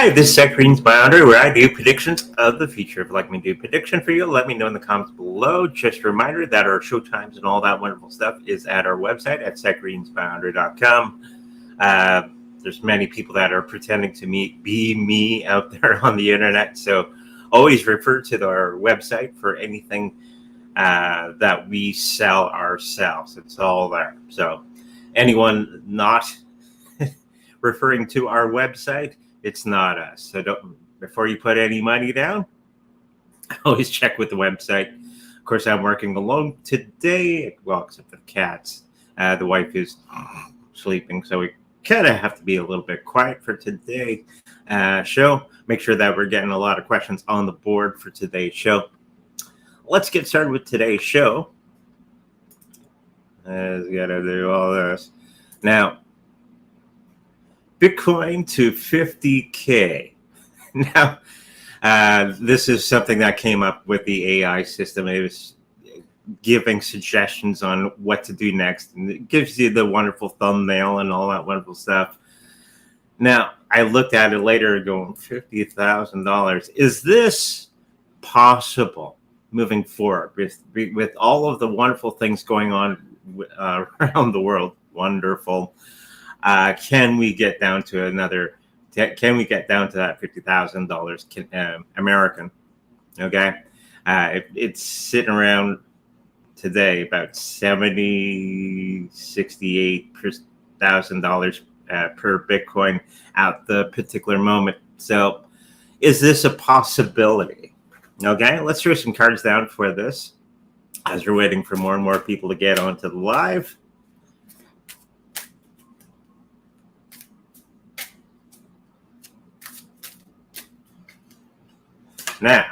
Hi, this is Green's Boundary, where I do predictions of the future. If you'd like me to do a prediction for you, let me know in the comments below. Just a reminder that our show times and all that wonderful stuff is at our website at secreensboundary.com. There's many people that are pretending to be me out there on the internet, so always refer to our website for anything that we sell ourselves. It's all there. So anyone not referring to our website, it's not us. So before you put any money down, always check with the website. Of course, I'm working alone today, well, except for the cats. The wife is sleeping, so we kind of have to be a little bit quiet for today's show. Make sure that we're getting a lot of questions on the board for today's show. Let's get started with today's show. I've got to do all this. Now, Bitcoin to 50K. Now, this is something that came up with the AI system. It was giving suggestions on what to do next. And it gives you the wonderful thumbnail and all that wonderful stuff. Now, I looked at it later going, $50,000. Is this possible moving forward with all of the wonderful things going on around the world? Wonderful. Can we get down to that $50,000 American? Okay. It's sitting around today about $68,000 per Bitcoin at the particular moment. So is this a possibility? Okay, let's throw some cards down for this as we're waiting for more and more people to get onto the live. Now,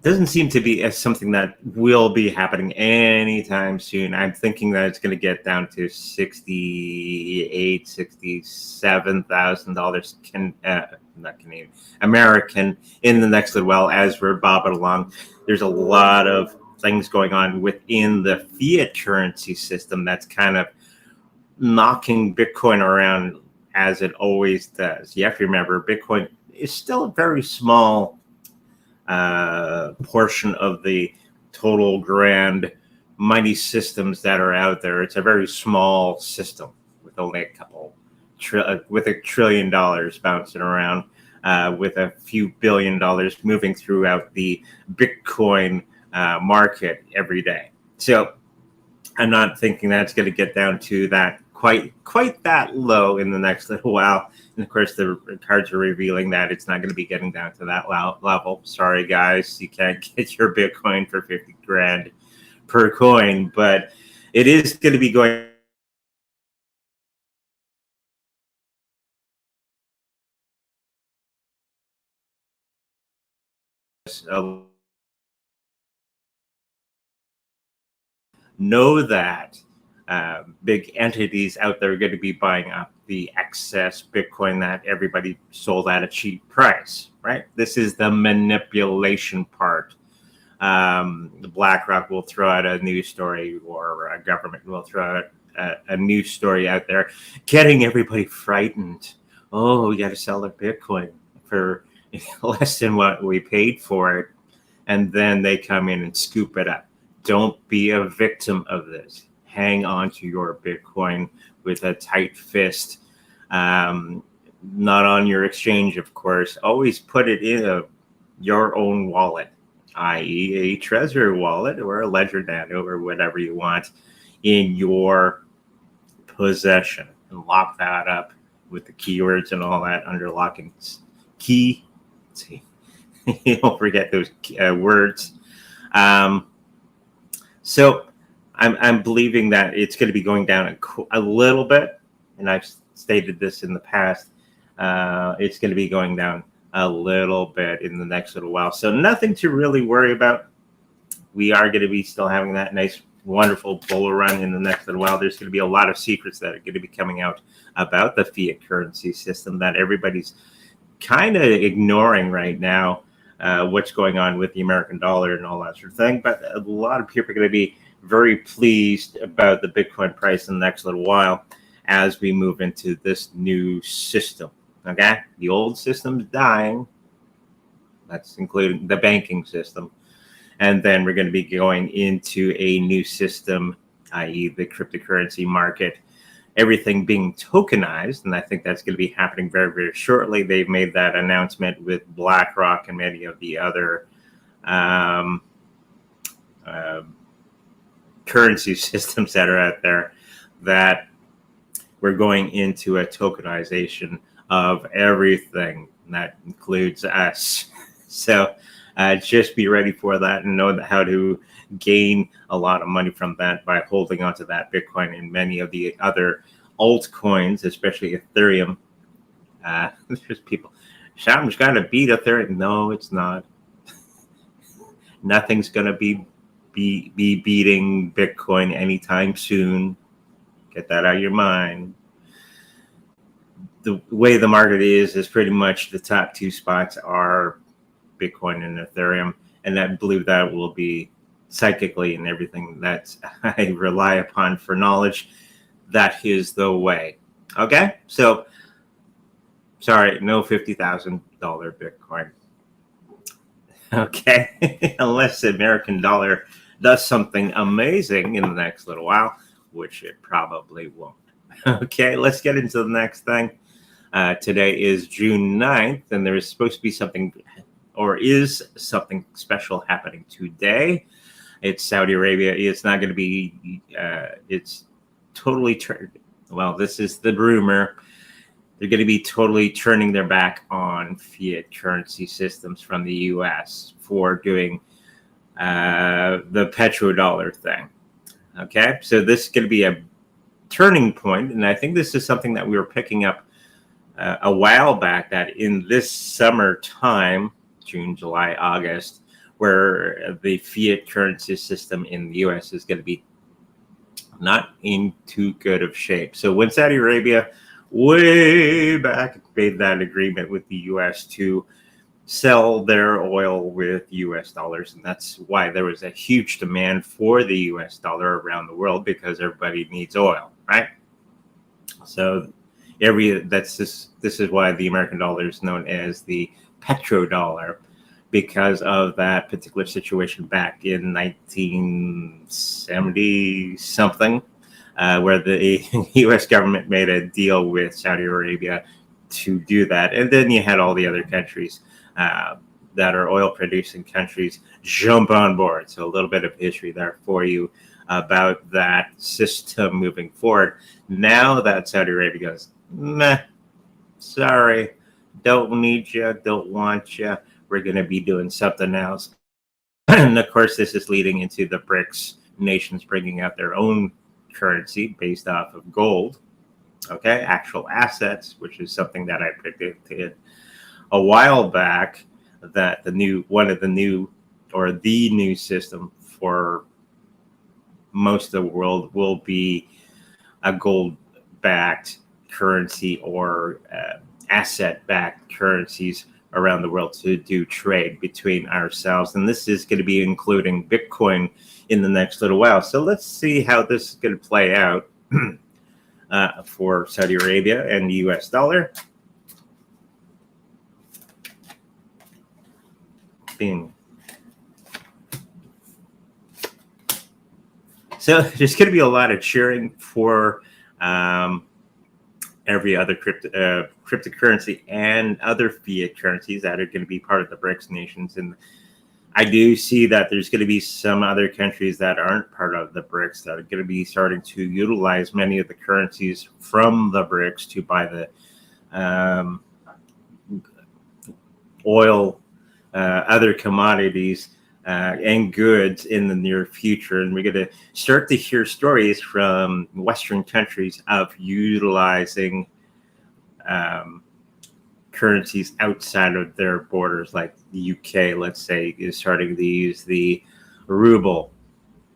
doesn't seem to be something that will be happening anytime soon. I'm thinking that it's going to get down to $67,000 not Canadian, American in the next little while as we're bobbing along. There's a lot of things going on within the fiat currency system that's kind of knocking Bitcoin around as it always does. You have to remember, Bitcoin is still a very small portion of the total grand mighty systems that are out there. It's a very small system with only with $1 trillion bouncing around, with a few $billion moving throughout the Bitcoin market every day. So I'm not thinking that's going to get down to that quite that low in the next little while. And of course, the cards are revealing that it's not going to be getting down to that level. Sorry, guys, you can't get your Bitcoin for 50 grand per coin, but it is going to be going. Know that big entities out there are going to be buying up the excess Bitcoin that everybody sold at a cheap price, right? This is the manipulation part. The BlackRock will throw out a news story, or a government will throw out a news story out there, getting everybody frightened. Oh, we got to sell the Bitcoin for less than what we paid for it. And then they come in and scoop it up. Don't be a victim of this. Hang on to your Bitcoin with a tight fist. Not on your exchange, of course. Always put it in your own wallet, i.e. a Trezor wallet or a Ledger Nano or whatever you want in your possession. And lock that up with the keywords and all that under lock and key. See, you don't forget those words. So I'm believing that it's going to be going down a little bit, and I've stated this in the past. It's going to be going down a little bit in the next little while. So nothing to really worry about. We are going to be still having that nice, wonderful bull run in the next little while. There's going to be a lot of secrets that are going to be coming out about the fiat currency system that everybody's kind of ignoring right now. What's going on with the American dollar and all that sort of thing. But a lot of people are going to be very pleased about the Bitcoin price in the next little while as we move into this new system. Okay, the old system's dying. That's including the banking system. And then we're going to be going into a new system, i.e. the cryptocurrency market, everything being tokenized. And I think that's going to be happening very, very shortly. They've made that announcement with BlackRock and many of the other currency systems that are out there, that we're going into a tokenization of everything. And that includes us. So just be ready for that and know how to gain a lot of money from that by holding onto that Bitcoin and many of the other altcoins, especially Ethereum. There's people, something's got to beat Ethereum. No, it's not. Nothing's going to be beating Bitcoin anytime soon. Get that out of your mind. The way the market is pretty much the top two spots are Bitcoin and Ethereum, and I believe that will be psychically and everything that I rely upon for knowledge. That is the way. Okay, so sorry, no $50,000 Bitcoin. Okay, unless the American dollar does something amazing in the next little while, which it probably won't. Okay, let's get into the next thing. Today is June 9th, and there is supposed to be something, or is something special happening today. It's Saudi Arabia. It's not going to be, it's totally, well, this is the rumor. They're going to be totally turning their back on fiat currency systems from the US for doing the petrodollar thing. Okay, so this is going to be a turning point, and I think this is something that we were picking up a while back, that in this summertime, June, July, August, where the fiat currency system in the US is going to be not in too good of shape. So when Saudi Arabia way back made that agreement with the US to sell their oil with US dollars, and that's why there was a huge demand for the US dollar around the world, because everybody needs oil, right? So this is why the American dollar is known as the petrodollar, because of that particular situation back in 1970 something, where the US government made a deal with Saudi Arabia to do that. And then you had all the other countries that are oil producing countries jump on board. So a little bit of history there for you about that system moving forward. Now that Saudi Arabia goes, meh, sorry, don't need you, don't want you, we're going to be doing something else. And of course, this is leading into the Brics nations bringing out their own currency based off of gold, okay, actual assets, which is something that I predicted a while back, that the new system for most of the world will be a gold-backed currency or asset-backed currencies around the world to do trade between ourselves. And this is going to be including Bitcoin in the next little while. So let's see how this is going to play out for Saudi Arabia and the US dollar. So there's going to be a lot of cheering for every other cryptocurrency and other fiat currencies that are going to be part of the Brics nations. And I do see that there's going to be some other countries that aren't part of the Brics that are going to be starting to utilize many of the currencies from the Brics to buy the oil, other commodities, and goods in the near future. And we're going to start to hear stories from Western countries of utilizing currencies outside of their borders, like the UK, let's say, is starting to use the ruble,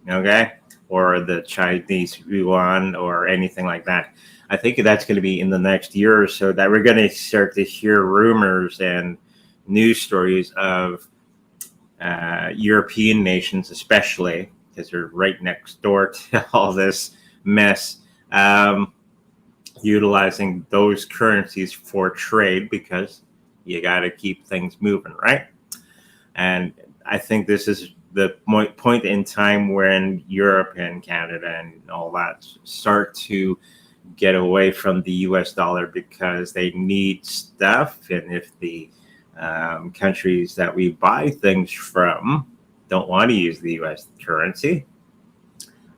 okay, or the Chinese yuan or anything like that. I think that's going to be in the next year or so that we're going to start to hear rumors and news stories of European nations, especially because they're right next door to all this mess, utilizing those currencies for trade because you got to keep things moving, right? And I think this is the point in time when Europe and Canada and all that start to get away from the US dollar because they need stuff. And if the countries that we buy things from don't want to use the US currency,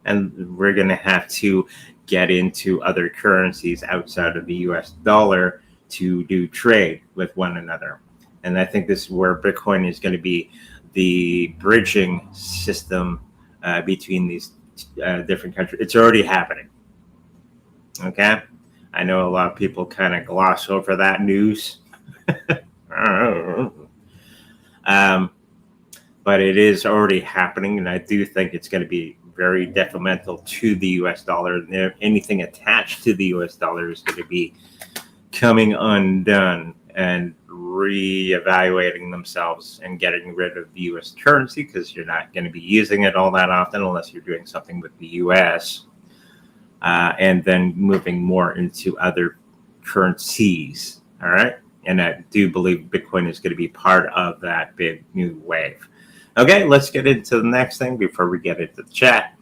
and we're going to have to get into other currencies outside of the US dollar to do trade with one another. And I think this is where Bitcoin is going to be the bridging system between these different countries. It's already happening. Okay. I know a lot of people kind of gloss over that news. But it is already happening. And I do think it's going to be very detrimental to the US dollar. Anything attached to the US dollar is going to be coming undone and reevaluating themselves and getting rid of the US currency because you're not going to be using it all that often unless you're doing something with the US, and then moving more into other currencies. All right. And I do believe Bitcoin is going to be part of that big new wave. Okay, let's get into the next thing before we get into the chat.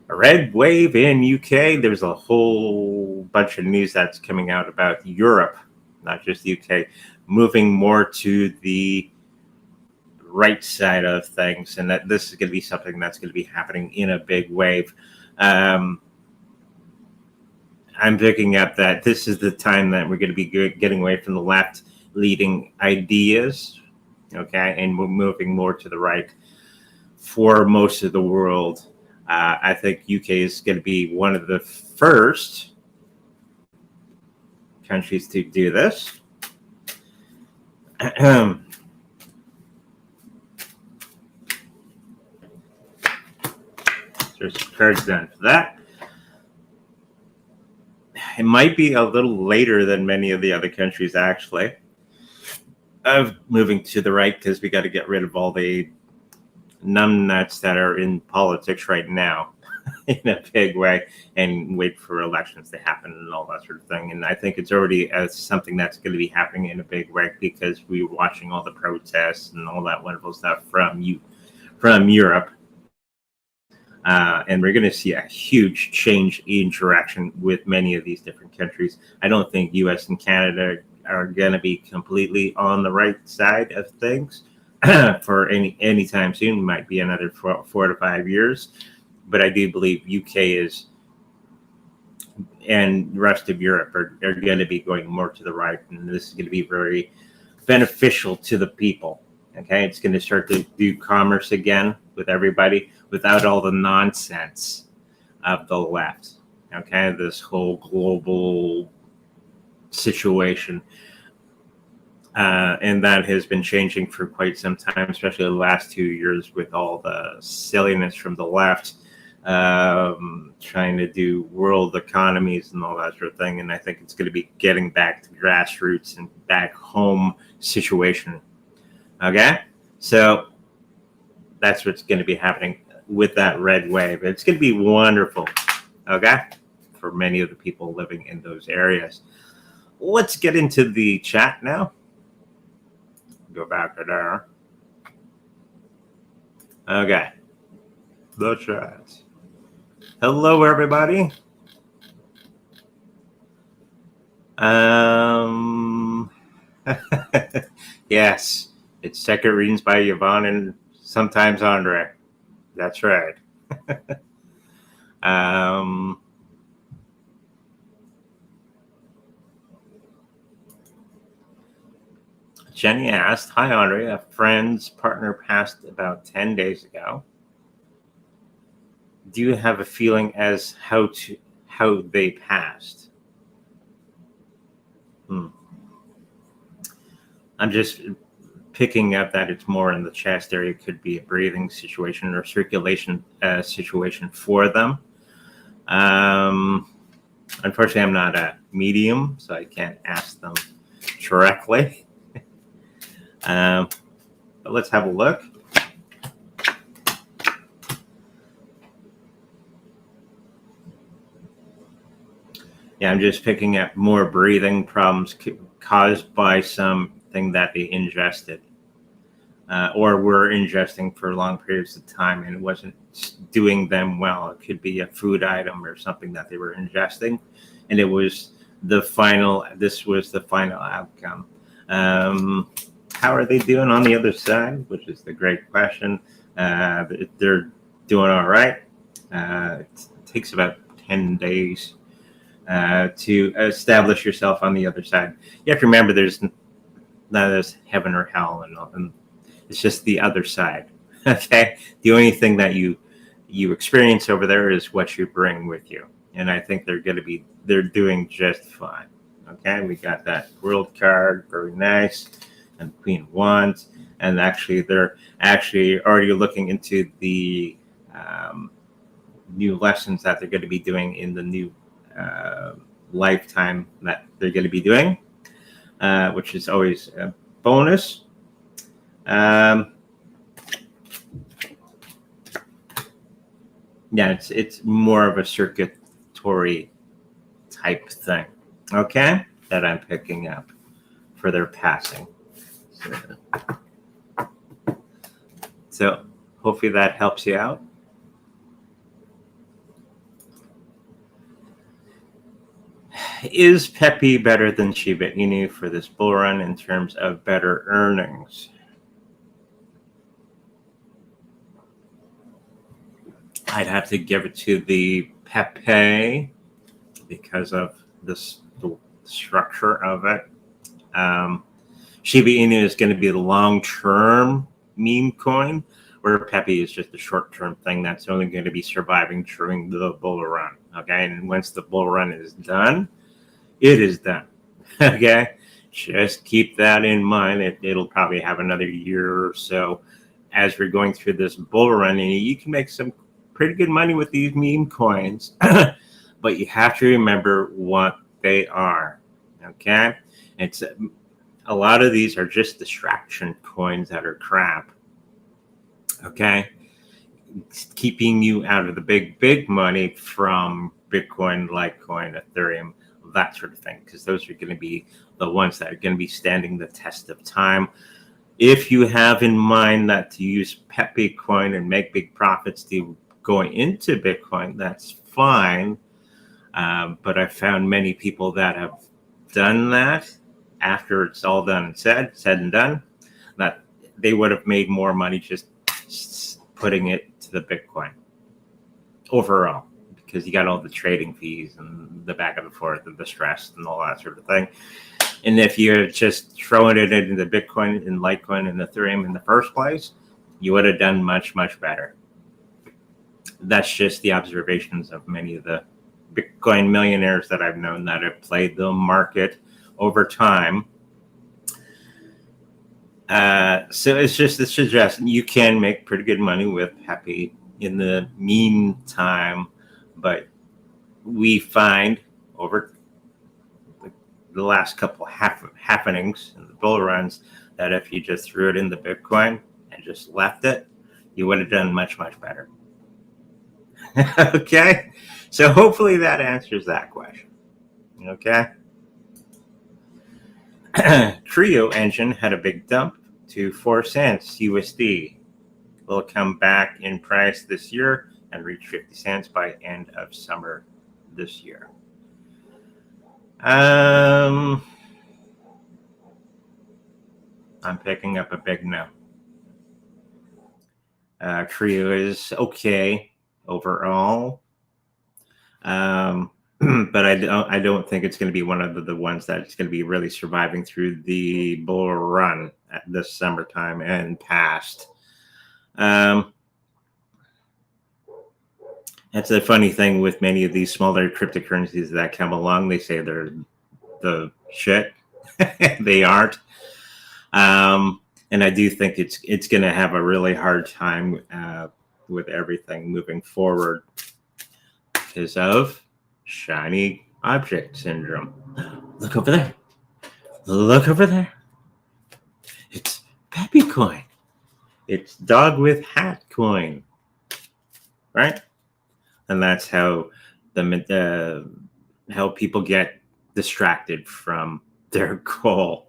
A red wave in UK. There's a whole bunch of news that's coming out about Europe, not just UK, moving more to the right side of things, and that this is going to be something that's going to be happening in a big wave. I'm picking up that this is the time that we're going to be getting away from the left leading ideas, okay, and we're moving more to the right for most of the world. I think UK is going to be one of the first countries to do this. There's cards done for that. It might be a little later than many of the other countries, actually, of moving to the right because we got to get rid of all the numbnuts that are in politics right now in a big way and wait for elections to happen and all that sort of thing. And I think it's already something that's going to be happening in a big way because we were watching all the protests and all that wonderful stuff from Europe. And we're going to see a huge change in direction with many of these different countries. I don't think US and Canada are going to be completely on the right side of things for any time soon. It might be another 4 to 5 years. But I do believe UK is, and the rest of Europe are going to be going more to the right. And this is going to be very beneficial to the people. Okay, it's going to start to do commerce again with everybody without all the nonsense of the left. Okay, this whole global situation. And that has been changing for quite some time, especially the last 2 years with all the silliness from the left, trying to do world economies and all that sort of thing. And I think it's going to be getting back to grassroots and back home situation. Okay, so that's what's going to be happening with that red wave. It's going to be wonderful, okay, for many of the people living in those areas. Let's get into the chat now. Go back to there. Okay, the chat. Hello, everybody. Yes. It's second readings by Yvonne and sometimes Andre. That's right. Jenny asked, "Hi, Andre. A friend's partner passed about 10 days ago. Do you have a feeling as how they passed?" I'm just picking up that it's more in the chest area. It could be a breathing situation or circulation situation for them. Unfortunately, I'm not a medium, so I can't ask them directly. But let's have a look. Yeah, I'm just picking up more breathing problems caused by something that they ingested or were ingesting for long periods of time, and it wasn't doing them well. It could be a food item or something that they were ingesting, and it was this was the final outcome. How are they doing on the other side, which is the great question. They're doing all right. It takes about 10 days to establish yourself on the other side. You have to remember there's none of this heaven or hell, and it's just the other side. Okay, the only thing that you experience over there is what you bring with you, and I think they're doing just fine. Okay, we got that world card, very nice, and Queen of Wands, and actually they're actually already looking into the new lessons that they're going to be doing in the new lifetime that they're going to be doing, which is always a bonus. Yeah, it's more of a circuitry type thing, okay, that I'm picking up for their passing. So hopefully that helps you out. Is Pepe better than Shiba Inu for this bull run in terms of better earnings? I'd have to give it to the Pepe because of the structure of it. Shiba Inu is going to be the long-term meme coin, where Pepe is just a short-term thing that's only going to be surviving during the bull run. Okay, and once the bull run is done, it is done. Okay, just keep that in mind. It'll probably have another year or so as we're going through this bull run, and you can make some pretty good money with these meme coins, but you have to remember what they are. Okay, it's a lot of these are just distraction coins that are crap. Okay, it's keeping you out of the big money from Bitcoin, Litecoin, Ethereum, that sort of thing, because those are going to be the ones that are going to be standing the test of time. If you have in mind that to use Pepe coin and make big profits to going into Bitcoin, that's fine. But I've found many people that have done that after it's all done and said and done, that they would have made more money just putting it to the Bitcoin overall, because you got all the trading fees and the back and forth and the stress and all that sort of thing. And if you're just throwing it into the Bitcoin and Litecoin and Ethereum in the first place, you would have done much, much better. That's just the observations of many of the Bitcoin millionaires that I've known that have played the market over time. So it's just you can make pretty good money with Pepe in the meantime, but we find over the last couple happenings in the bull runs that if you just threw it in the Bitcoin and just left it, you would have done much, much better. Okay, so hopefully that answers that question. Okay. Trio engine had a big dump to 4 cents USD. Will come back in price this year and reach 50 cents by end of summer this year. I'm picking up a big no. Trio is okay overall, but I don't think it's going to be one of the ones that's going to be really surviving through the bull run at this summertime and past. That's a funny thing with many of these smaller cryptocurrencies that come along. They say they're the shit. They aren't. And I do think it's going to have a really hard time with everything moving forward because of shiny object syndrome. Look over there. Look over there. It's Pepe coin. It's dog with hat coin. Right? And that's how the how people get distracted from their goal.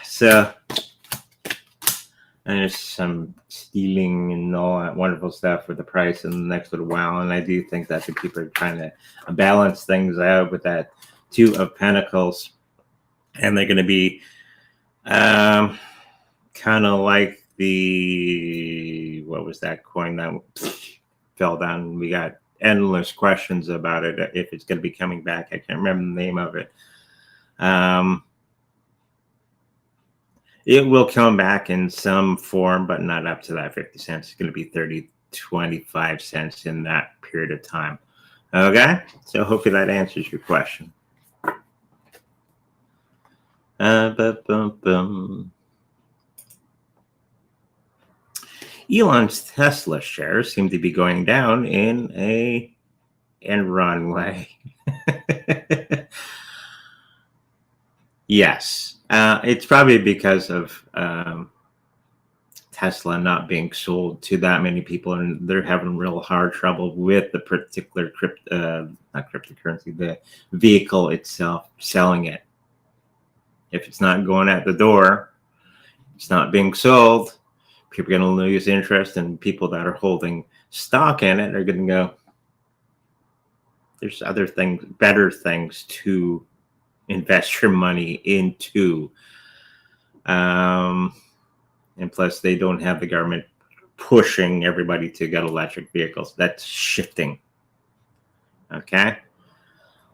So and there's some stealing and all that wonderful stuff with the price in the next little while. And I do think that the people are trying to balance things out with that Two of Pentacles. And they're going to be kind of like what was that coin that fell down? We got endless questions about it, if it's going to be coming back. I can't remember the name of it. It will come back in some form, but not up to that 50 cents. It's going to be 30, 25 cents in that period of time. Okay? So hopefully that answers your question. Elon's Tesla shares seem to be going down in a Enron way. Yes. It's probably because of Tesla not being sold to that many people, and they're having real hard trouble with the particular not cryptocurrency, the vehicle itself, selling it. If it's not going out the door, it's not being sold, people are going to lose interest, and people that are holding stock in it are going to go, there's other things, better things to invest your money into. And plus, they don't have the government pushing everybody to get electric vehicles. That's shifting. Okay?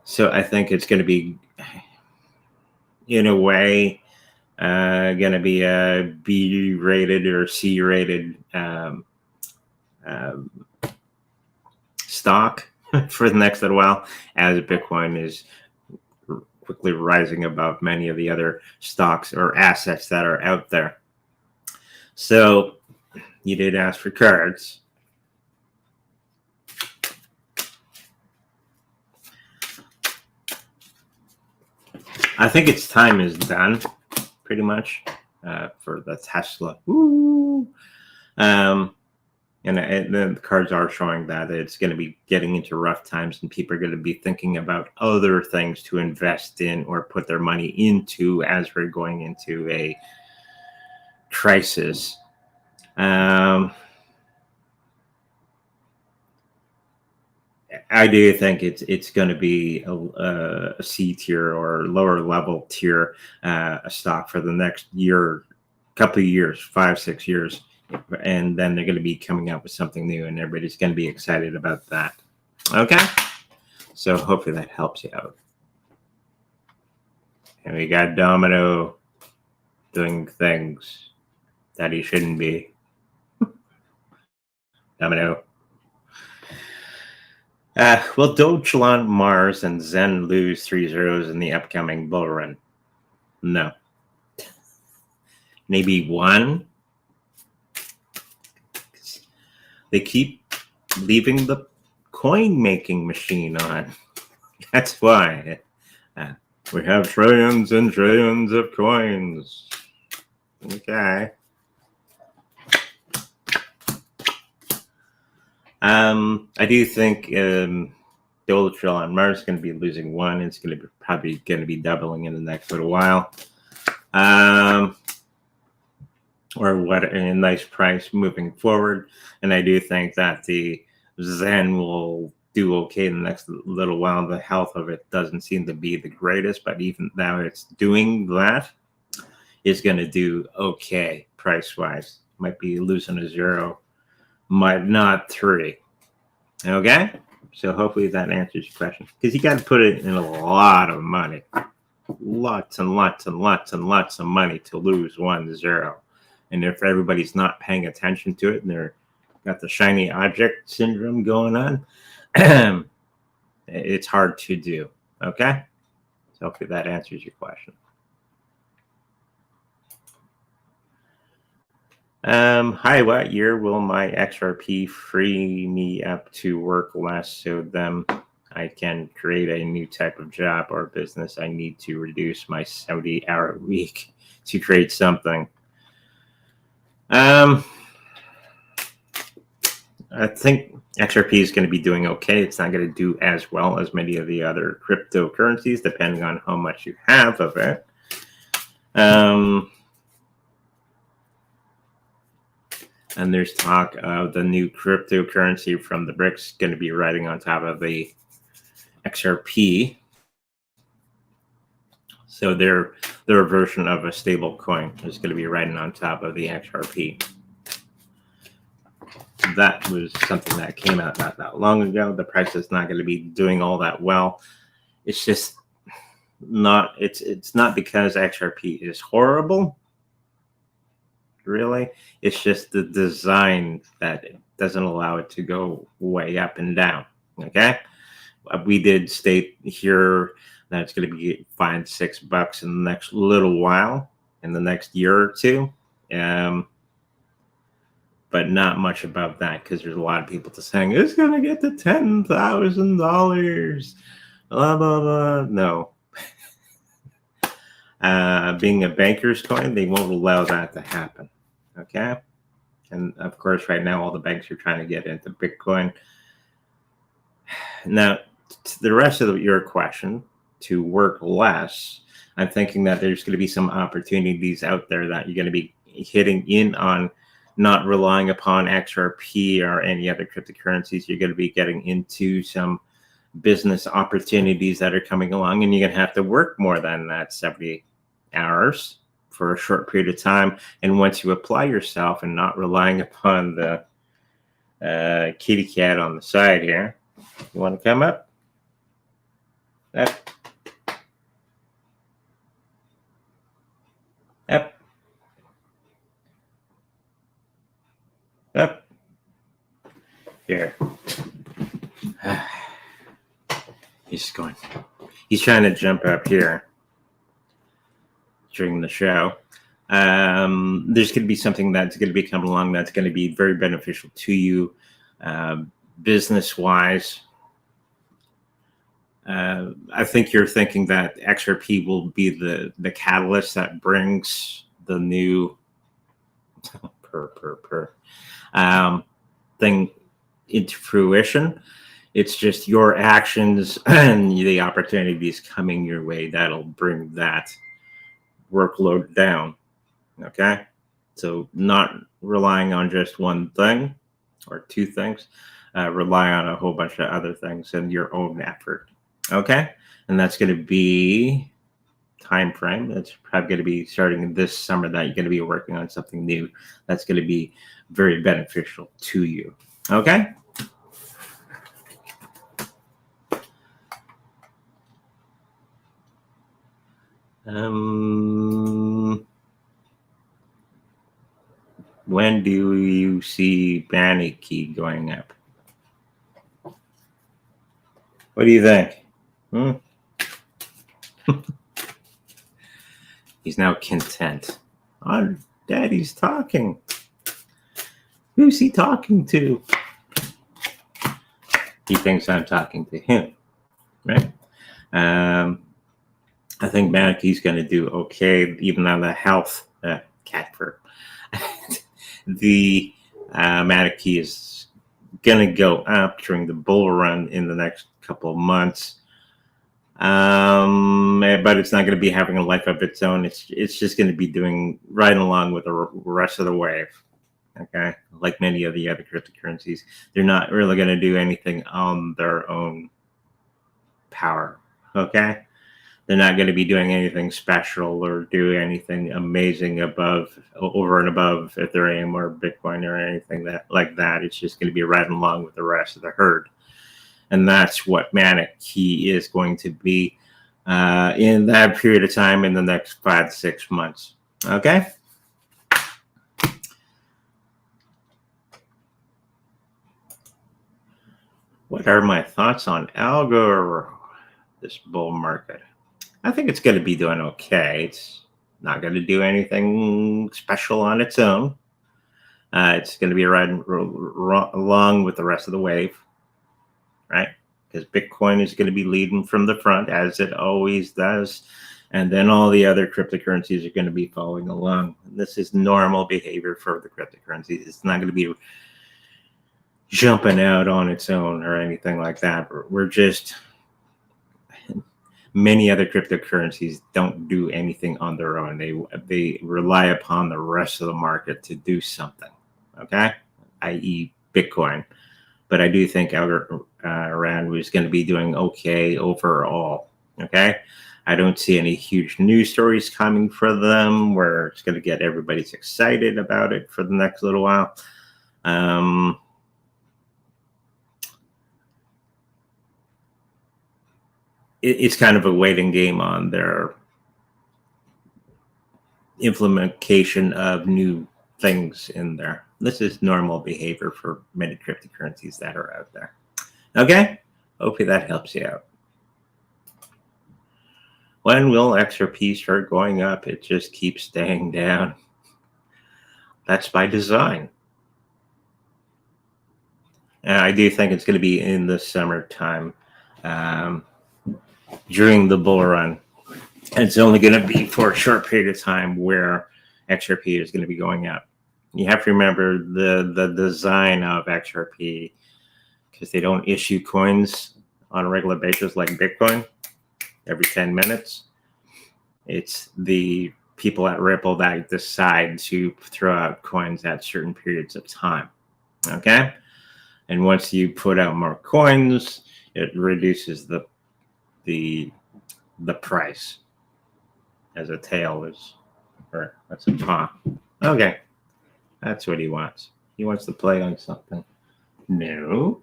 So I think it's going to be, in a way, going to be a B-rated or C-rated stock for the next little while, as Bitcoin is quickly rising above many of the other stocks or assets that are out there. So you did ask for cards. I think its time is done, pretty much, for the Tesla. Woo! And the cards are showing that it's going to be getting into rough times, and people are going to be thinking about other things to invest in or put their money into as we're going into a crisis. I do think it's going to be a C tier or lower level tier, a stock for the next year, couple of years, 5-6 years. And then they're going to be coming out with something new, and everybody's going to be excited about that. Okay? So hopefully that helps you out. And we got Domino doing things that he shouldn't be. Domino. Will Dogecoin, Mars, and Zen lose 3 zeros in the upcoming bull run? No. Maybe one. They keep leaving the coin-making machine on. That's why. We have trillions and trillions of coins. Okay. I do think Dogecoin, Mars is going to be losing 1. It's going to be probably going to be doubling in the next little while. Or what a nice price moving forward. And I do think that the Zen will do okay in the next little while. The health of it doesn't seem to be the greatest, but even now it's doing that, it's going to do okay price-wise. Might be losing a 0, might not 3. Okay? So hopefully that answers your question. Because you got to put it in a lot of money. Lots and lots and lots and lots of money to lose 1 0. And if everybody's not paying attention to it and they're got the shiny object syndrome going on, it's hard to do. Okay? So hopefully that answers your question. Hi, what year will my XRP free me up to work less so then I can create a new type of job or business? I need to reduce my 70-hour week to create something. I think XRP is going to be doing okay. It's not going to do as well as many of the other cryptocurrencies, depending on how much you have of it. And there's talk of the new cryptocurrency from the Brics going to be riding on top of the XRP. So their version of a stable coin is going to be riding on top of the XRP. That was something that came out not that long ago. The price is not going to be doing all that well. It's just not. It's not because XRP is horrible. Really, it's just the design that doesn't allow it to go way up and down. Okay, we did state here that it's going to be $5-6 in the next little while, in the next year or two. But not much above that, because there's a lot of people saying it's going to get to $10,000. Blah, blah, blah. No. Being a banker's coin, they won't allow that to happen. Okay? And of course, right now, all the banks are trying to get into Bitcoin. Now, to the rest of your question, to work less, I'm thinking that there's going to be some opportunities out there that you're going to be hitting in on, not relying upon XRP or any other cryptocurrencies. You're going to be getting into some business opportunities that are coming along, and you're going to have to work more than that 70 hours for a short period of time. And once you apply yourself and not relying upon the kitty cat on the side here, you want to come up? Up. Up. Up. Here. He's going. He's trying to jump up here during the show. There's going to be something that's going to be coming along that's going to be very beneficial to you, business-wise. I think you're thinking that XRP will be the catalyst that brings the new thing into fruition. It's just your actions and the opportunities coming your way that'll bring that workload down. Okay, so not relying on just one thing or two things, rely on a whole bunch of other things and your own effort. Okay, and that's going to be time frame. That's probably going to be starting this summer that you're going to be working on something new that's going to be very beneficial to you. Okay. When do you see MATIC going up? What do you think? He's now content. Oh, Daddy's talking. Who's he talking to? He thinks I'm talking to him, right? I think MATIC's going to do okay, even on the health cat fur. The MATIC is going to go up during the bull run in the next couple of months. But it's not going to be having a life of its own. It's just going to be doing right along with the rest of the wave. Okay, like many of the other cryptocurrencies, they're not really going to do anything on their own power. Okay, they're not going to be doing anything special or do anything amazing over and above Ethereum or Bitcoin or anything like that. It's just going to be right along with the rest of the herd. And that's what MATIC is going to be in that period of time in the next 5 to 6 months. Okay? What are my thoughts on algo, this bull market? I think it's going to be doing okay. It's not going to do anything special on its own. It's going to be riding along with the rest of the wave. Right? Because Bitcoin is going to be leading from the front, as it always does. And then all the other cryptocurrencies are going to be following along. And this is normal behavior for the cryptocurrencies. It's not going to be jumping out on its own or anything like that. We're just, many other cryptocurrencies don't do anything on their own. They rely upon the rest of the market to do something, okay, i.e. Bitcoin. But I do think Iran was going to be doing okay overall, okay? I don't see any huge news stories coming for them where it's going to get everybody's excited about it for the next little while. It's kind of a waiting game on their implementation of new things in there. This is normal behavior for many cryptocurrencies that are out there. Okay, hopefully that helps you out. When will XRP start going up? It just keeps staying down. That's by design. And I do think it's going to be in the summertime during the bull run. And it's only going to be for a short period of time where XRP is going to be going up. You have to remember the design of XRP, because they don't issue coins on a regular basis like Bitcoin every 10 minutes. It's the people at Ripple that decide to throw out coins at certain periods of time. Okay? And once you put out more coins, it reduces the price as a tail is, or that's a top. Okay. That's what he wants. He wants to play on something. No.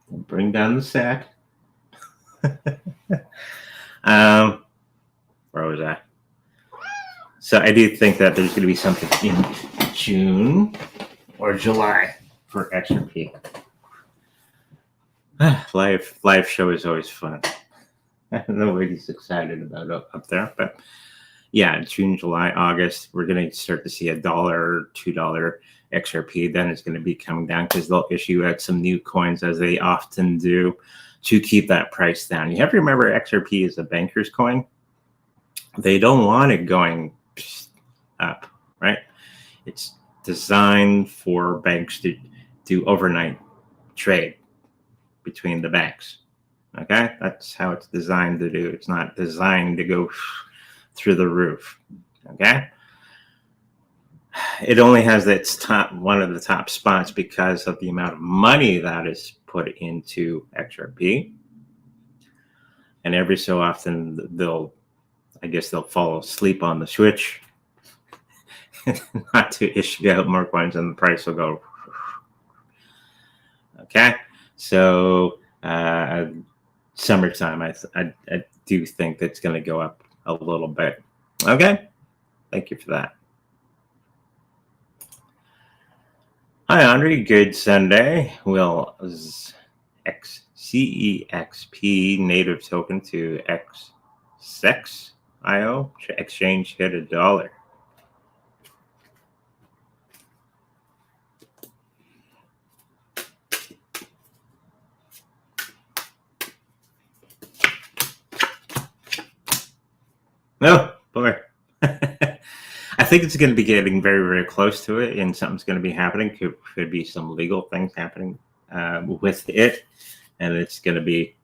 Bring down the sack. Where was I? So I do think that there's going to be something in June or July for XRP. Live show is always fun. Nobody's excited about it up there, but yeah, June, July, August, we're going to start to see $1 or $2 XRP. Then it's going to be coming down because they'll issue out some new coins, as they often do, to keep that price down. You have to remember XRP is a banker's coin. They don't want it going up, right? It's designed for banks to do overnight trade between the banks. Okay, that's how it's designed to do. It's not designed to go through the roof. Okay, it only has its one of the top spots because of the amount of money that is put into XRP. And every so often they'll fall asleep on the switch not to issue out more coins, and the price will go. Okay, so summertime, I do think that's going to go up a little bit. Okay, thank you for that. Hi, Andre. Good Sunday. Will CEXP native token to XSEX.io exchange hit $1? No, boy. I think it's going to be getting very, very close to it, and something's going to be happening. Could be some legal things happening with it, and it's going to be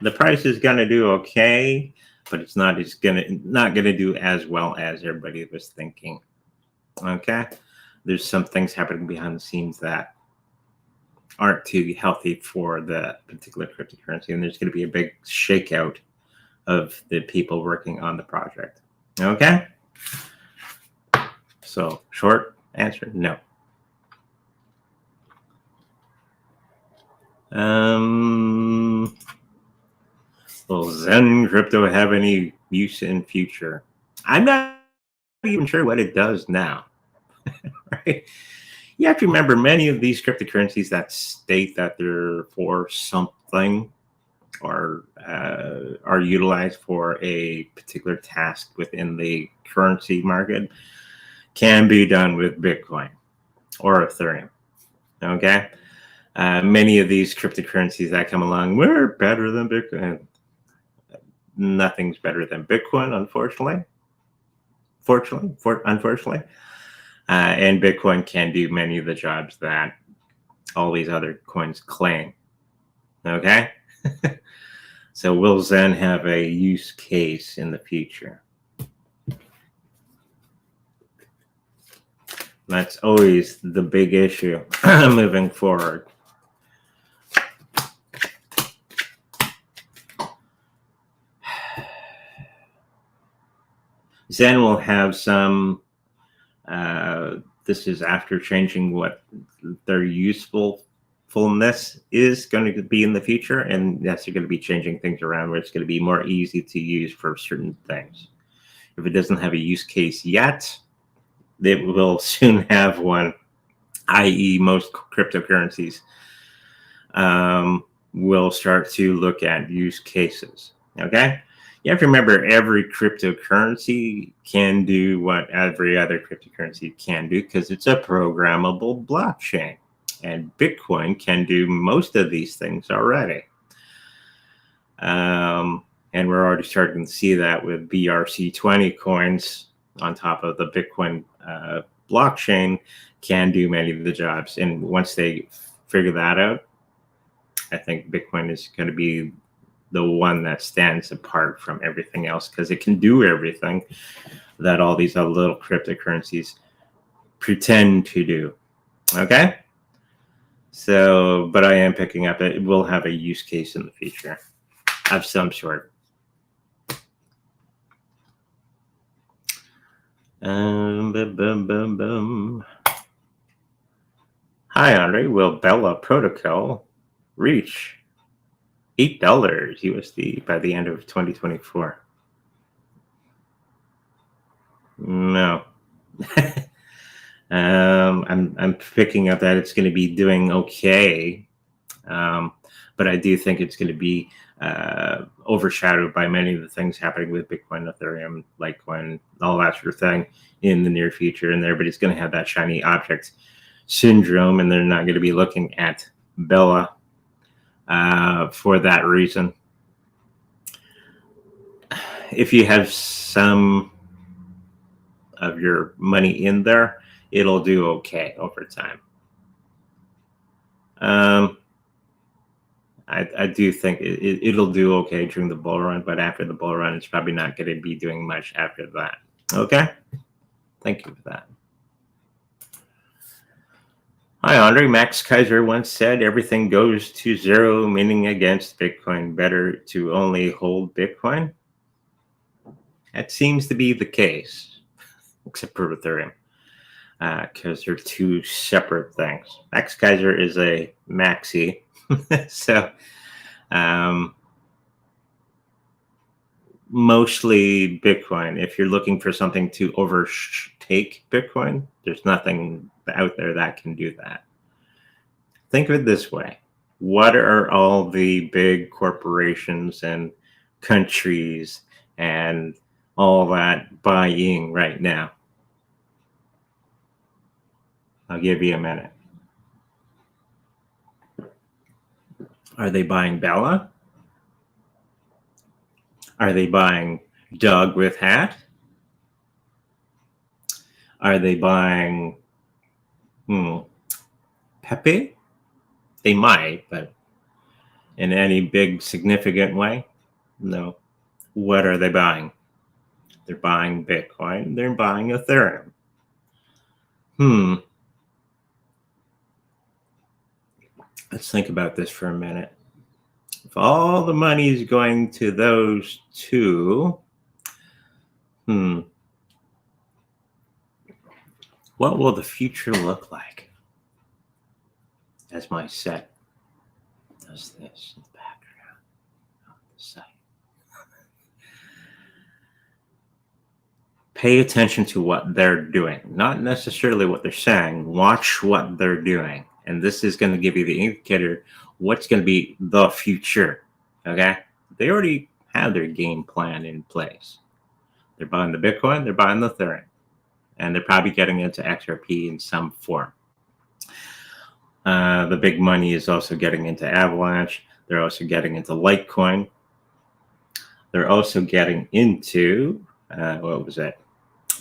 the price is going to do okay, but it's not going to do as well as everybody was thinking. Okay, there's some things happening behind the scenes that aren't too healthy for the particular cryptocurrency, and there's going to be a big shakeout of the people working on the project. Okay, so short answer, no. Will Zen crypto have any use in future? I'm not even sure what it does now. Right? You have to remember, many of these cryptocurrencies that state that they're for something or are utilized for a particular task within the currency market can be done with Bitcoin or Ethereum. Okay, many of these cryptocurrencies that come along, we're better than Bitcoin. Nothing's better than Bitcoin, unfortunately. unfortunately. And Bitcoin can do many of the jobs that all these other coins claim. Okay? So will Zen have a use case in the future? That's always the big issue moving forward. Zen will have some, this is after changing what their usefulness is going to be in the future. And yes, you're going to be changing things around where it's going to be more easy to use for certain things. If it doesn't have a use case yet, it will soon have one, i.e. most cryptocurrencies will start to look at use cases. Okay? You have to remember every cryptocurrency can do what every other cryptocurrency can do because it's a programmable blockchain. And Bitcoin can do most of these things already. And we're already starting to see that with BRC20 coins on top of the Bitcoin blockchain can do many of the jobs. And once they figure that out, I think Bitcoin is going to be the one that stands apart from everything else because it can do everything that all these other little cryptocurrencies pretend to do. Okay? So, but I am picking up that it will have a use case in the future of some sort. Hi, Andre. Will Bella Protocol reach $8 USD by the end of 2024? No. I'm picking up that it's going to be doing okay, but I do think it's going to be overshadowed by many of the things happening with Bitcoin, Ethereum, Litecoin, all that sort of thing in the near future, and everybody's going to have that shiny object syndrome, and they're not going to be looking at Bella for that reason. If you have some of your money in there, it'll do okay over time. I do think it'll do okay during the bull run, but after the bull run, it's probably not going to be doing much after that. Okay? Thank you for that. Hi, Andre. Max Keiser once said, everything goes to zero, meaning against Bitcoin. Better to only hold Bitcoin. That seems to be the case, except for Ethereum, because they're two separate things. Max Keiser is a maxi. So mostly Bitcoin. If you're looking for something to overtake Bitcoin, there's nothing out there that can do that. Think of it this way. What are all the big corporations and countries and all that buying right now? I'll give you a minute. Are they buying Bella? Are they buying Dog with Hat? Are they buying Pepe? They might, but in any big significant way? No. What are they buying? They're buying Bitcoin. They're buying Ethereum. Let's think about this for a minute. If all the money is going to those two, what will the future look like? As my set does this in the background of the site. Pay attention to what they're doing, not necessarily what they're saying. Watch what they're doing. And this is going to give you the indicator what's going to be the future. Okay? They already have their game plan in place. They're buying the Bitcoin, they're buying the Ethereum, and they're probably getting into XRP in some form. The big money is also getting into Avalanche. They're also getting into Litecoin. They're also getting into, what was it?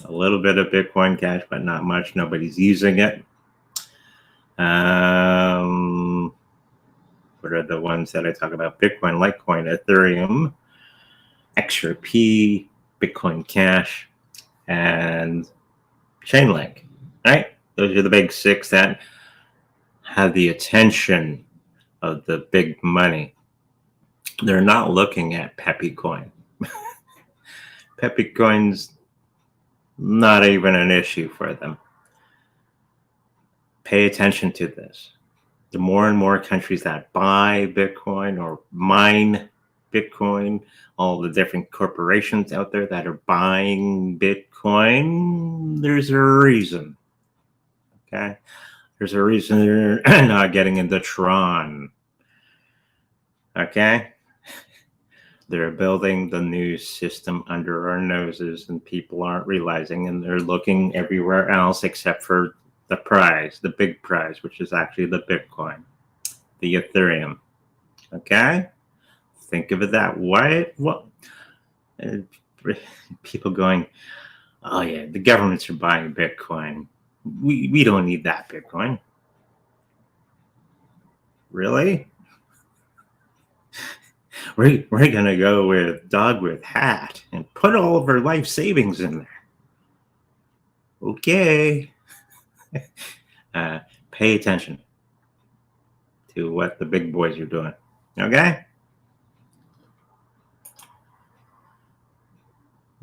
A little bit of Bitcoin Cash, but not much. Nobody's using it. What are the ones that I talk about? Bitcoin, Litecoin, Ethereum, XRP, Bitcoin Cash, and Chainlink, right? Those are the big six that have the attention of the big money. They're not looking at Pepe coin. Pepe coin's not even an issue for them. Pay attention to this. The more and more countries that buy Bitcoin or mine Bitcoin, all the different corporations out there that are buying Bitcoin, there's a reason. Okay? There's a reason they're not getting into TRON. Okay? They're building the new system under our noses, and people aren't realizing, and they're looking everywhere else except for the prize, the big prize, which is actually the Bitcoin, the Ethereum. Okay? Think of it that way. Well, people going, oh yeah, the governments are buying Bitcoin. We don't need that Bitcoin. Really? We're going to go with dog with hat and put all of our life savings in there. Okay. Pay attention to what the big boys are doing. Okay?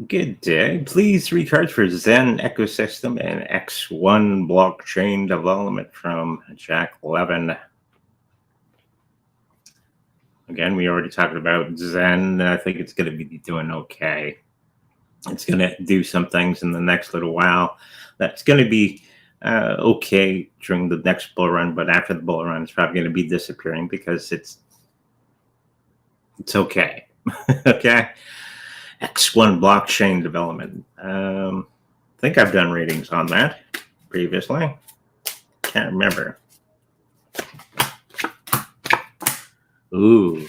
Good day. Please recharge for Zen ecosystem and X1 blockchain development from Jack Levin. Again, we already talked about Zen. I think it's going to be doing okay. It's going to do some things in the next little while. That's going to be okay during the next bull run, but after the bull run, it's probably going to be disappearing because it's okay. Okay. X1 blockchain development. I think I've done readings on that previously. Can't remember. Ooh,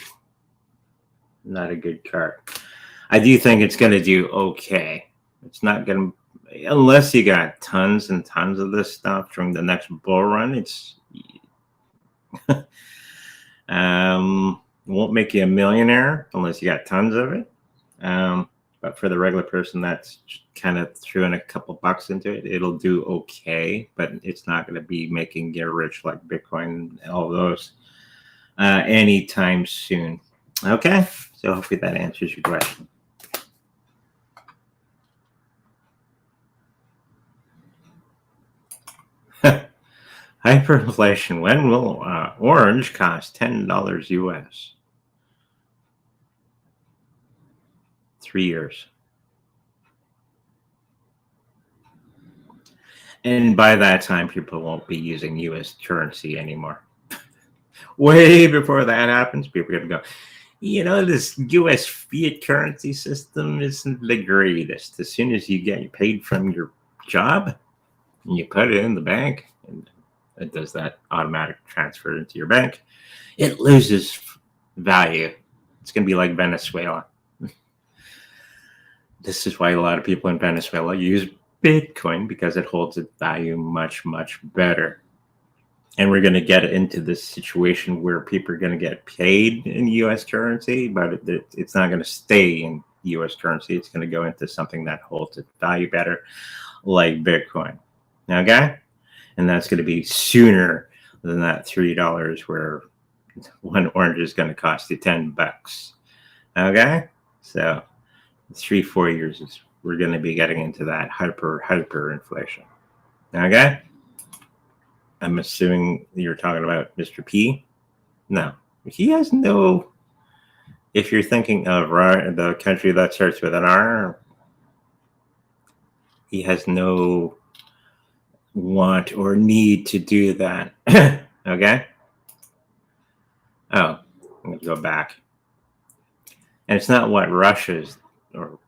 not a good card. I do think it's going to do okay. It's not going to, unless you got tons and tons of this stuff during the next bull run. It's won't make you a millionaire unless you got tons of it. But for the regular person that's kind of threw in a couple bucks into it, it'll do okay, but it's not going to be making you rich like Bitcoin and all those anytime soon. Okay, so hopefully that answers your question. Hyperinflation. When will orange cost $10 US? 3 years. And by that time, people won't be using US currency anymore. Way before that happens, people are going to go, you know, this US fiat currency system isn't the greatest. As soon as you get paid from your job, and you put it in the bank, and it does that automatic transfer into your bank, it loses value. It's going to be like Venezuela. This is why a lot of people in Venezuela use Bitcoin, because it holds its value much, much better. And we're going to get into this situation where people are going to get paid in US currency, but it's not going to stay in US currency. It's going to go into something that holds its value better, like Bitcoin. Okay? And that's going to be sooner than that $3 where one orange is going to cost you $10. Okay? So 3-4 years we're going to be getting into that hyperinflation. Okay? I'm assuming you're talking about Mr. P. No, he has no. If you're thinking of the country that starts with an R, he has no want or need to do that. Okay? Oh, I'm going to go back. And it's not what Russia's or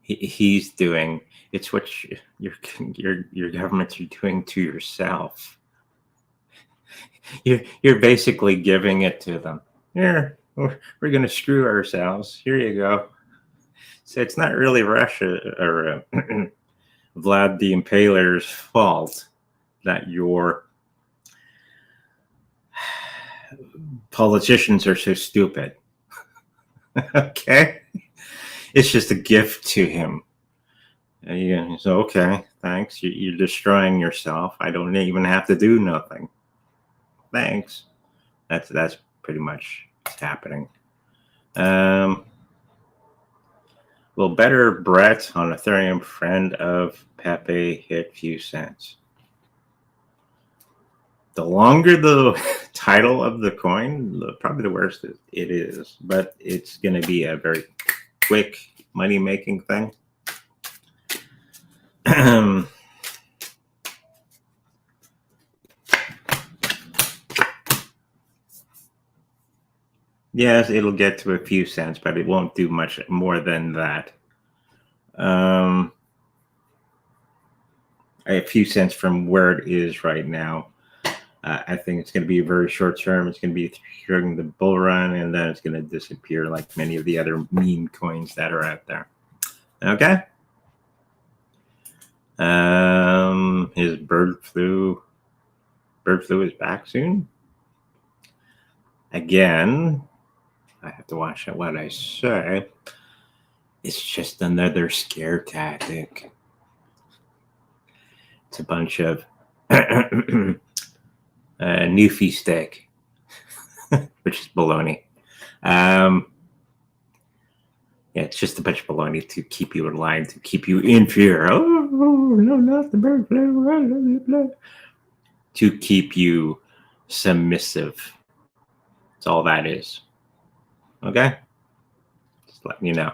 he's doing. It's what your governments are doing to yourself. You're basically giving it to them. Here, we're going to screw ourselves. Here you go. So it's not really Russia or Vlad the Impaler's fault that your politicians are so stupid. Okay? It's just a gift to him. Yeah, so okay, thanks. You're destroying yourself. I don't even have to do nothing. Thanks. That's pretty much what's happening. Will better Brett on Ethereum, friend of Pepe, hit few cents? The longer the title of the coin, probably the worse it is. But it's going to be a very quick money-making thing. Yes, it'll get to a few cents, but it won't do much more than that. A few cents from where it is right now. I think it's going to be very short term. It's going to be during the bull run, and then it's going to disappear like many of the other meme coins that are out there. Okay. His bird flu is back soon. Again, I have to watch what I say. It's just another scare tactic. It's a bunch of newfie steak, which is baloney. Yeah, it's just a bunch of baloney to keep you in line, to keep you in fear. Oh, no, not the bird flu. Blah, blah, blah. To keep you submissive. That's all that is. Okay? Just letting you know.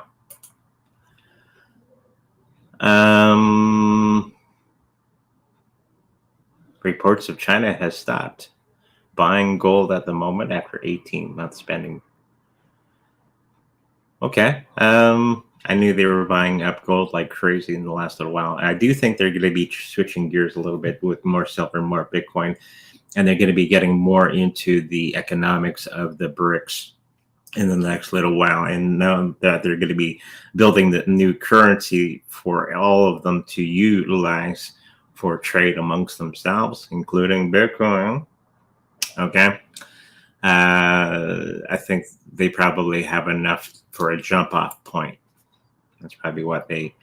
Reports of China has stopped buying gold at the moment after 18 months spending. Okay. I knew they were buying up gold like crazy in the last little while. I do think they're going to be switching gears a little bit with more silver, more Bitcoin, and they're going to be getting more into the economics of the Brics in the next little while. And now that they're going to be building the new currency for all of them to utilize for trade amongst themselves, including Bitcoin. Okay. I think they probably have enough for a jump off point. That's probably what they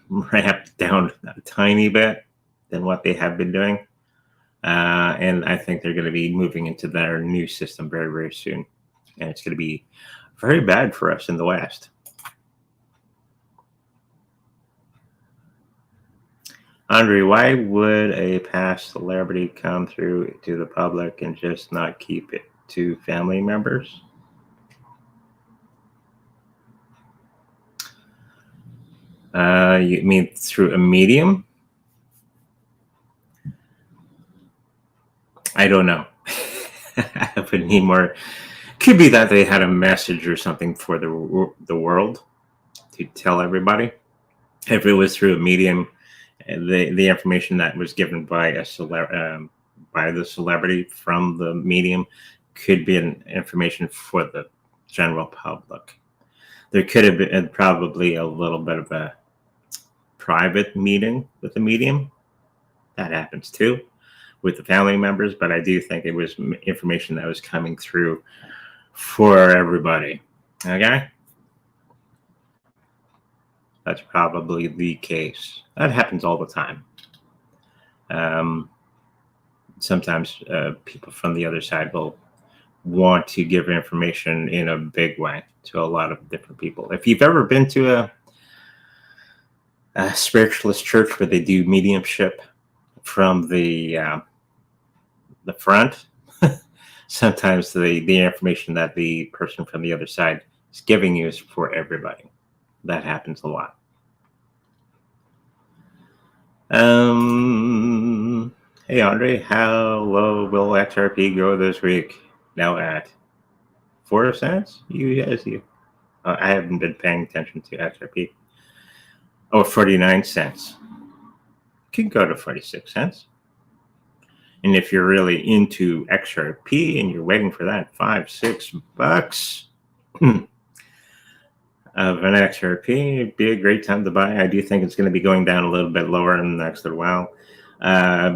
ramped down a tiny bit than what they have been doing. And I think they're going to be moving into their new system very, very soon. And it's going to be very bad for us in the West. Andre, why would a past celebrity come through to the public and just not keep it to family members? You mean through a medium? I don't know. I would need more. Could be that they had a message or something for the world to tell everybody. If it was through a medium, the information that was given by by the celebrity from the medium could be an information for the general public. There could have been probably a little bit of a private meeting with the medium. That happens too with the family members, but I do think it was information that was coming through for everybody. Okay? That's probably the case. That happens all the time. Sometimes people from the other side will want to give information in a big way to a lot of different people. If you've ever been to a spiritualist church where they do mediumship from the front, sometimes the information that the person from the other side is giving you is for everybody. That happens a lot. Hey Andre, how low will XRP go this week? Now at 4 cents? I haven't been paying attention to XRP. Oh, 49 cents. Could go to 46 cents. And if you're really into XRP and you're waiting for that $5-6, of an XRP, it'd be a great time to buy. I do think it's going to be going down a little bit lower in the next little while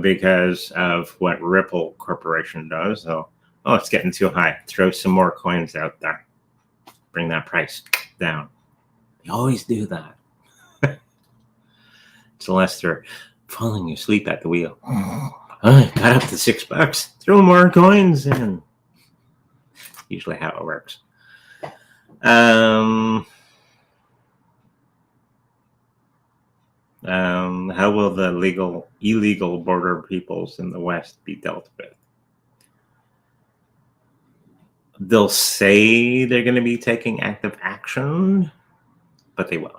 because of what Ripple Corporation does. So, oh, it's getting too high. Throw some more coins out there. Bring that price down. They always do that. Unless they're falling asleep at the wheel. Oh, got up to $6. Throw more coins in. Usually how it works. How will the illegal border peoples in the West be dealt with? They'll say they're going to be taking active action, but they won't.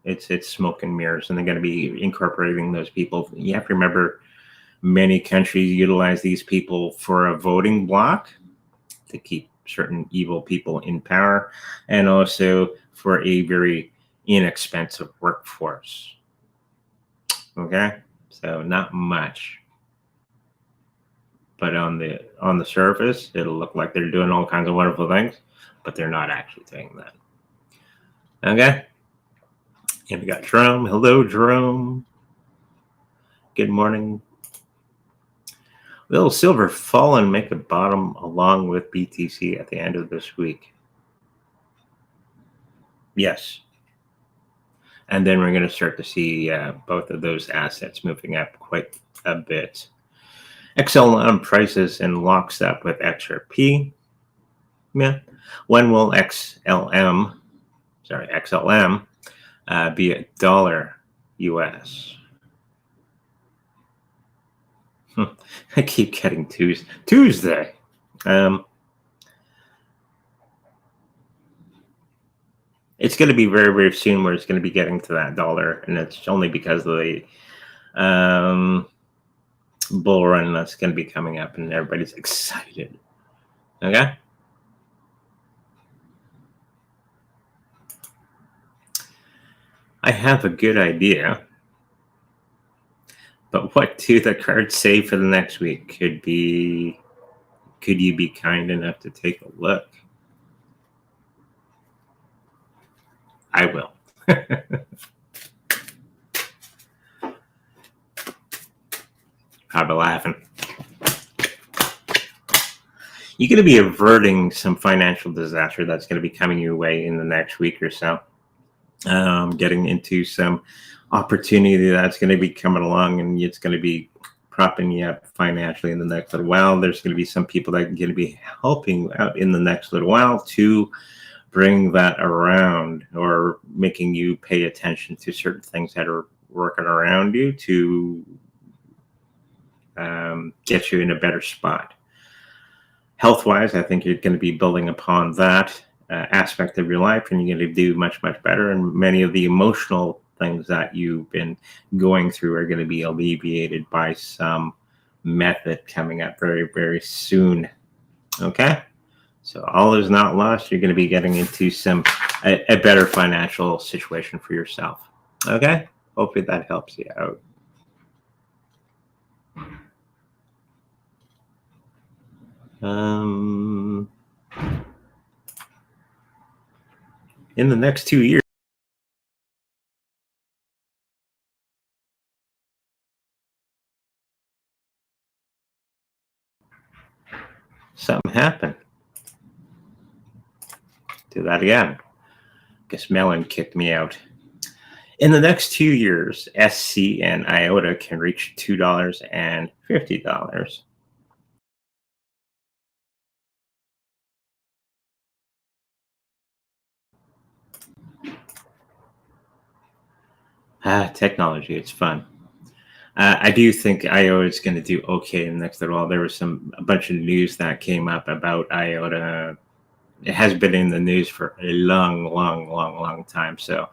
It's smoke and mirrors, and they're going to be incorporating those people. You have to remember, many countries utilize these people for a voting bloc to keep certain evil people in power, and also for a very inexpensive workforce. Okay, so not much, but on the surface, it'll look like they're doing all kinds of wonderful things, but they're not actually doing that. Okay, and we got Jerome. Hello, Jerome. Good morning. Will silver fall and make a bottom along with BTC at the end of this week? Yes. And then we're going to start to see both of those assets moving up quite a bit. XLM prices in lockstep with XRP. Yeah. When will XLM be $1 US? I keep getting Tuesday. It's going to be very, very soon where it's going to be getting to that dollar, and it's only because of the bull run that's going to be coming up, and everybody's excited. Okay. I have a good idea, but what do the cards say for the next week? Could you be kind enough to take a look? I will. I'll be laughing. You're going to be averting some financial disaster that's going to be coming your way in the next week or so. Getting into some opportunity that's going to be coming along, and it's going to be propping you up financially in the next little while. There's going to be some people that are going to be helping out in the next little while to bring that around, or making you pay attention to certain things that are working around you to get you in a better spot. Health-wise, I think you're going to be building upon that aspect of your life, and you're going to do much, much better. And many of the emotional things that you've been going through are going to be alleviated by some method coming up very, very soon. Okay? So all is not lost. You're going to be getting into a better financial situation for yourself. Okay? Hopefully that helps you out. In the next 2 years, something happened. Do that again. Guess Melon kicked me out. In the next 2 years, SC and IOTA can reach $2 and $50. Technology, it's fun. I do think IOTA is going to do okay in the next little while. There was a bunch of news that came up about IOTA. It has been in the news for a long time. So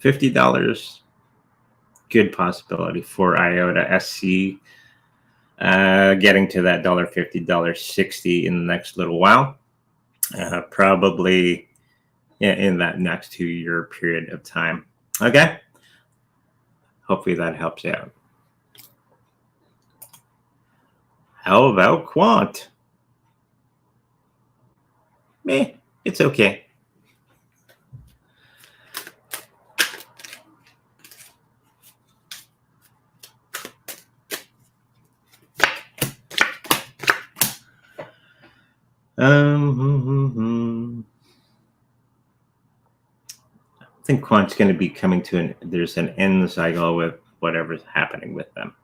$50, good possibility for IOTA SC getting to that $1.50, $1.60 in the next little while. Probably in that next 2 year period of time. Okay. Hopefully that helps you out. How about Quant? It's okay. I think quant's going to be coming to there's an end cycle with whatever's happening with them.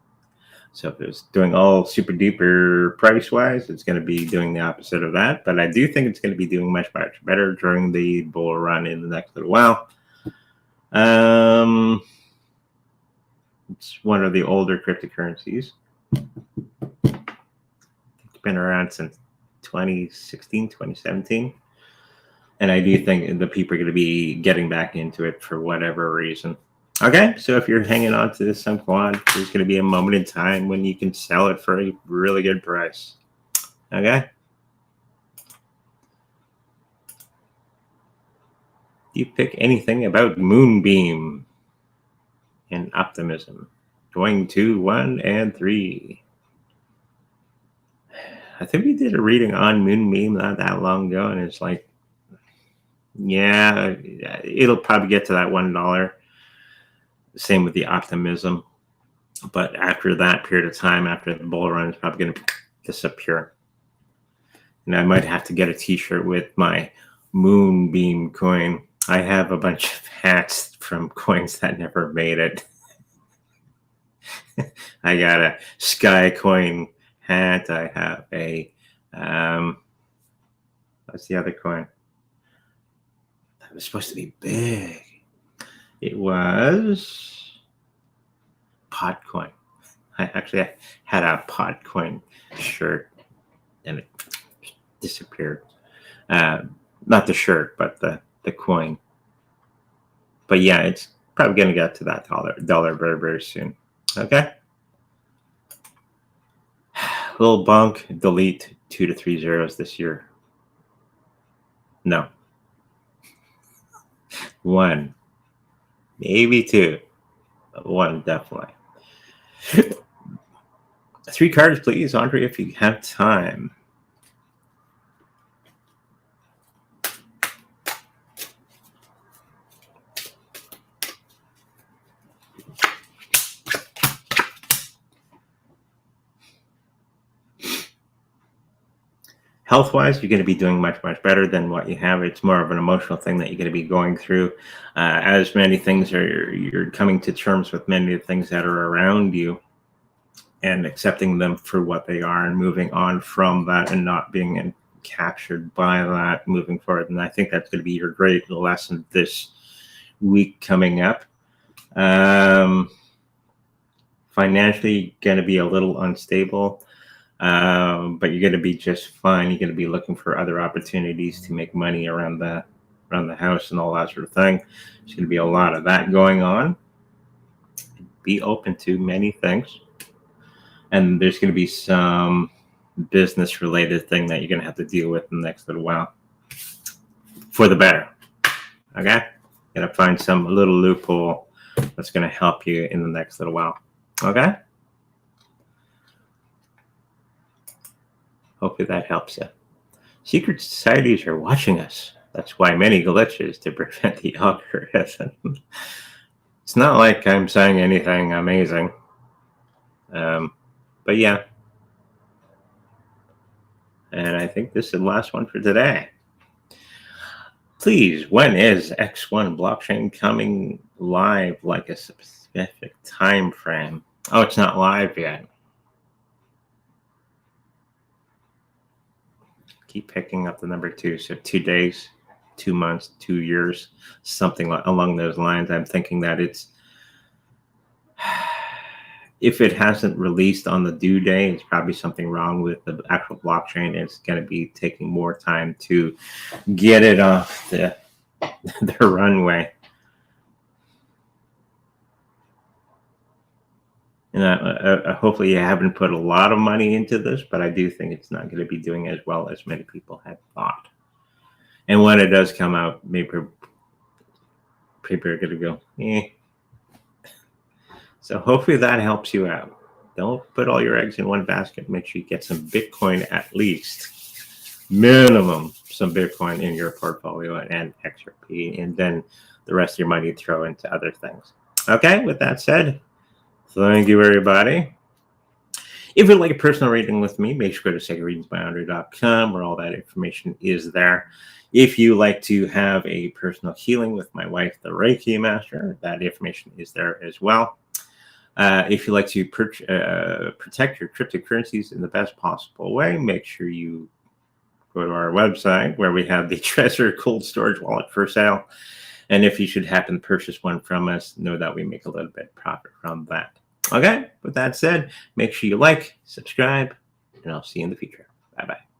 So if it's doing all super duper price wise, it's going to be doing the opposite of that. But I do think it's going to be doing much better during the bull run in the next little while. It's one of the older cryptocurrencies. It's been around since 2016, 2017. And I do think the people are going to be getting back into it for whatever reason. Okay, so if you're hanging on to some quant, there's going to be a moment in time when you can sell it for a really good price. Okay? Do you pick anything about Moonbeam and Optimism? Going 2, 1, and 3. I think we did a reading on Moonbeam not that long ago, and it's like, yeah, it'll probably get to that $1. Same with the Optimism. But after that period of time, after the bull run, it's probably going to disappear. And I might have to get a t-shirt with my Moonbeam coin. I have a bunch of hats from coins that never made it. I got a Sky Coin hat. I have a, what's the other coin? That was supposed to be big. It was Podcoin. I actually had a Podcoin shirt and it disappeared. Not the shirt, but the coin. But yeah, it's probably going to get to that dollar very, very soon. Okay. Little bunk, delete 2 to 3 zeros this year. No. 1. Maybe 2. 1, definitely. 3 cards, please, Andre, if you have time. Health-wise, you're going to be doing much, much better than what you have. It's more of an emotional thing that you're going to be going through. As many things are, you're coming to terms with many of the things that are around you and accepting them for what they are and moving on from that and not being captured by that moving forward. And I think that's going to be your great lesson this week coming up. Financially, going to be a little unstable. But you're going to be just fine. You're going to be looking for other opportunities to make money around the house and all that sort of thing. There's going to be a lot of that going on. Be open to many things. And there's going to be some business-related thing that you're going to have to deal with in the next little while. For the better. Okay? Going to find some little loophole that's going to help you in the next little while. Okay? Hopefully that helps you. Secret societies are watching us. That's why many glitches to prevent the algorithm. It's not like I'm saying anything amazing. But yeah. And I think this is the last one for today. Please, when is X1 blockchain coming live, like a specific time frame? Oh, it's not live yet. Keep picking up the number 2. So 2 days, 2 months, 2 years, something along those lines. I'm thinking that it's, if it hasn't released on the due day, it's probably something wrong with the actual blockchain. It's going to be taking more time to get it off the runway. And hopefully you haven't put a lot of money into this, but I do think it's not going to be doing as well as many people had thought. And when it does come out, maybe people are going to go, eh. So hopefully that helps you out. Don't put all your eggs in one basket. Make sure you get some Bitcoin at least. Minimum some Bitcoin in your portfolio and XRP, and then the rest of your money throw into other things. Okay, with that said, thank you, everybody. If you'd like a personal reading with me, make sure to go to secondreadingsbyandrew.com, where all that information is there. If you like to have a personal healing with my wife, the Reiki Master, that information is there as well. If you like to protect your cryptocurrencies in the best possible way, make sure you go to our website where we have the Trezor cold storage wallet for sale. And if you should happen to purchase one from us, know that we make a little bit of profit from that. Okay, with that said, make sure you like, subscribe, and I'll see you in the future. Bye-bye.